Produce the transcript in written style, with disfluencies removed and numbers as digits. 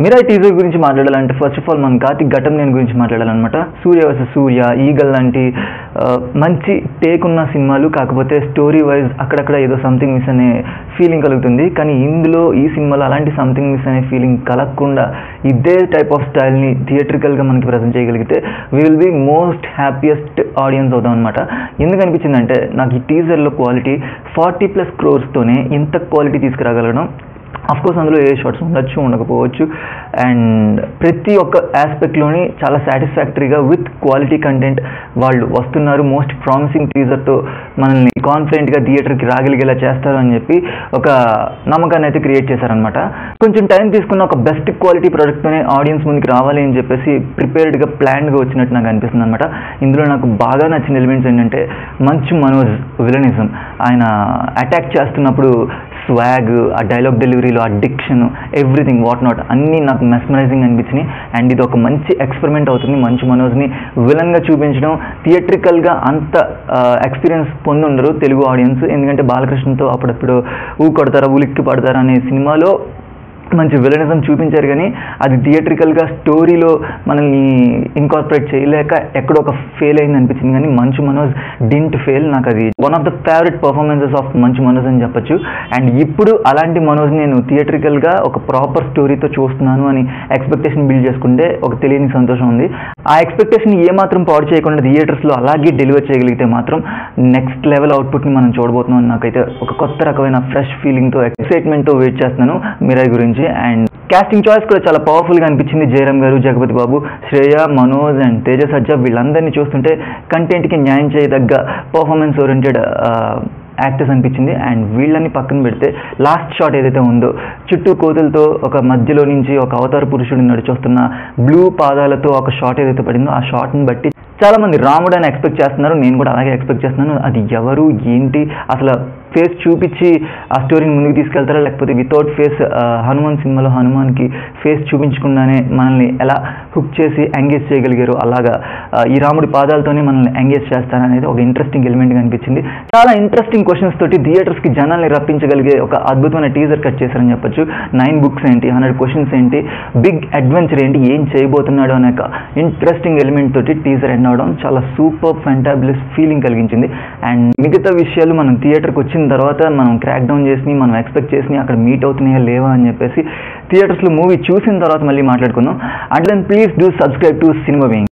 Mirai teaser గురించి మాట్లాడాలంటే first of all మనం కార్తిక్ ఘటంనేని గురించి మాట్లాడాలన్నమాట. సూర్య వర్సెస్ సూర్య, ఈగల్ లాంటి మంచి టేక్ ఉన్న సినిమాలు, కాకపోతే స్టోరీ వైజ్ అక్కడక్కడ ఏదో సంథింగ్ మిస్ అనే ఫీలింగ్ కలుగుతుంది. కానీ ఇందులో ఈ సినిమాలో అలాంటి సంథింగ్ మిస్ అనే ఫీలింగ్ కలగకుండా ఇదే టైప్ ఆఫ్ స్టైల్ని థియేట్రికల్గా మనకి ప్రజెంట్ చేయగలిగితే we will be most happiest audience అవుతాం అనమాట. ఎందుకు అనిపించిందంటే నాకు ఈ టీజర్లో క్వాలిటీ 40+ crores ఇంత క్వాలిటీ తీసుకురాగలగడం. అఫ్కోర్స్ అందులో ఏ షార్ట్స్ ఉండొచ్చు, ఉండకపోవచ్చు, అండ్ ప్రతి ఒక్క ఆస్పెక్ట్లోని చాలా సాటిస్ఫాక్టరీగా విత్ క్వాలిటీ కంటెంట్ వాళ్ళు వస్తున్నారు. మోస్ట్ ప్రామిసింగ్ టీజర్తో మనల్ని కాన్ఫిడెంట్గా థియేటర్కి రాగలిగేలా చేస్తారు అని చెప్పి ఒక నమ్మకాన్ని అయితే క్రియేట్ చేశారనమాట. కొంచెం టైం తీసుకున్న ఒక బెస్ట్ క్వాలిటీ ప్రోడక్ట్తోనే ఆడియన్స్ ముందుకు రావాలి అని చెప్పేసి ప్రిపేర్డ్గా ప్లాన్గా వచ్చినట్టు నాకు అనిపిస్తుంది అనమాట. ఇందులో నాకు బాగా నచ్చిన ఎలిమెంట్స్ ఏంటంటే మంచు మనోజ్ విలనిజం, ఆయన అటాక్ చేస్తున్నప్పుడు స్వాగ్, ఆ డైలాగ్ డెలివరీలో ఆ డిక్షన్, ఎవ్రీథింగ్ వాట్ నాట్ అన్నీ నాకు మెస్మరైజింగ్ అనిపించినాయి. అండ్ ఇది ఒక మంచి ఎక్స్పెరిమెంట్ అవుతుంది. మంచు మనోజ్ని విలన్గా చూపించడం, థియేట్రికల్గా అంత ఎక్స్పీరియన్స్ పొందుండరు తెలుగు ఆడియన్స్. ఎందుకంటే బాలకృష్ణతో అప్పుడప్పుడు కొడతారా ఉలిక్కి పడతారా అనే సినిమాలో మంచి విలనిజం చూపించారు, కానీ అది థియేట్రికల్గా స్టోరీలో మనల్ని ఇన్కార్పొరేట్ చేయలేక ఎక్కడో ఒక ఫెయిల్ అయింది అనిపించింది. కానీ మంచు మనోజ్ డింట్ ఫెయిల్. నాకు అది one of the favourite performances of Manchu Manoj అని చెప్పొచ్చు. అండ్ ఇప్పుడు అలాంటి మనోజ్ నేను థియేట్రికల్గా ఒక ప్రాపర్ స్టోరీతో చూస్తున్నాను అని ఎక్స్పెక్టేషన్ బిల్డ్ చేసుకుంటే ఒక తెలియని సంతోషం ఉంది. ఆ ఎక్స్పెక్టేషన్ ఏమాత్రం పాడు చేయకుండా థియేటర్స్లో అలాగే డెలివర్ చేయగలిగితే మాత్రం నెక్స్ట్ లెవెల్ అవుట్పుట్ని మనం చూడబోతున్నాం. నాకైతే ఒక కొత్త రకమైన ఫ్రెష్ ఫీలింగ్తో, ఎక్సైట్మెంట్తో వెయిట్ చేస్తున్నాను మిరాయి గురించి. అండ్ కాస్టింగ్ చాయిస్ కూడా చాలా పవర్ఫుల్గా అనిపించింది. జయరామ్ గారు, జగపతి బాబు, శ్రేయ, మనోజ్ అండ్ తేజ సజ్జా వీళ్ళందరినీ చూస్తుంటే కంటెంట్కి న్యాయం చేయదగ్గ పర్ఫార్మెన్స్ ఓరియంటెడ్ యాక్టర్స్ అనిపించింది. అండ్ వీళ్ళని పక్కన పెడితే లాస్ట్ షాట్ ఏదైతే ఉందో చుట్టూ కోతులతో ఒక మధ్యలో నుంచి ఒక అవతార పురుషుడు నడిచొస్తున్న బ్లూ పాదాలతో ఒక షాట్ ఏదైతే పడిందో ఆ షాట్ని బట్టి చాలామంది రాముడు అని ఎక్స్పెక్ట్ చేస్తున్నారు. నేను కూడా అలాగే ఎక్స్పెక్ట్ చేస్తున్నాను. అది ఎవరు, ఏంటి, అసలు ఫేస్ చూపించి ఆ స్టోరీని ముందుకు తీసుకెళ్తారా, లేకపోతే వితౌట్ ఫేస్ హనుమాన్ సినిమాలో హనుమాన్కి ఫేస్ చూపించకుండానే మనల్ని ఎలా హుక్ చేసి ఎంగేజ్ చేయగలిగారు, అలాగా ఈ రాముడి పాదాలతోనే మనల్ని ఎంగేజ్ చేస్తారనేది ఒక ఇంట్రెస్టింగ్ ఎలిమెంట్గా అనిపించింది. చాలా ఇంట్రెస్టింగ్ క్వశ్చన్స్ తోటి థియేటర్స్కి జనాల్ని రప్పించగలిగే ఒక అద్భుతమైన టీజర్ కట్ చేశారని చెప్పొచ్చు. 9 books ఏంటి, 100 questions ఏంటి, బిగ్ అడ్వెంచర్ ఏంటి, ఏం చేయబోతున్నాడు అనే ఒక ఇంట్రెస్టింగ్ ఎలిమెంట్ తోటి టీజర్ ఎండ్ అవడం చాలా సూపర్ ఫెంటాబులస్ ఫీలింగ్ కలిగించింది. అండ్ మిగతా విషయాలు మనం థియేటర్కి వచ్చిన తర్వాత మనం క్రాక్ డౌన్ చేసి మనం ఎక్స్పెక్ట్ చేసి అక్కడ మీట్ అవుతున్నాయా లేవా అని చెప్పేసి థియేటర్స్లో మూవీ చూసిన తర్వాత మళ్ళీ మాట్లాడుకుందాం. And then please do subscribe to Cinema wing.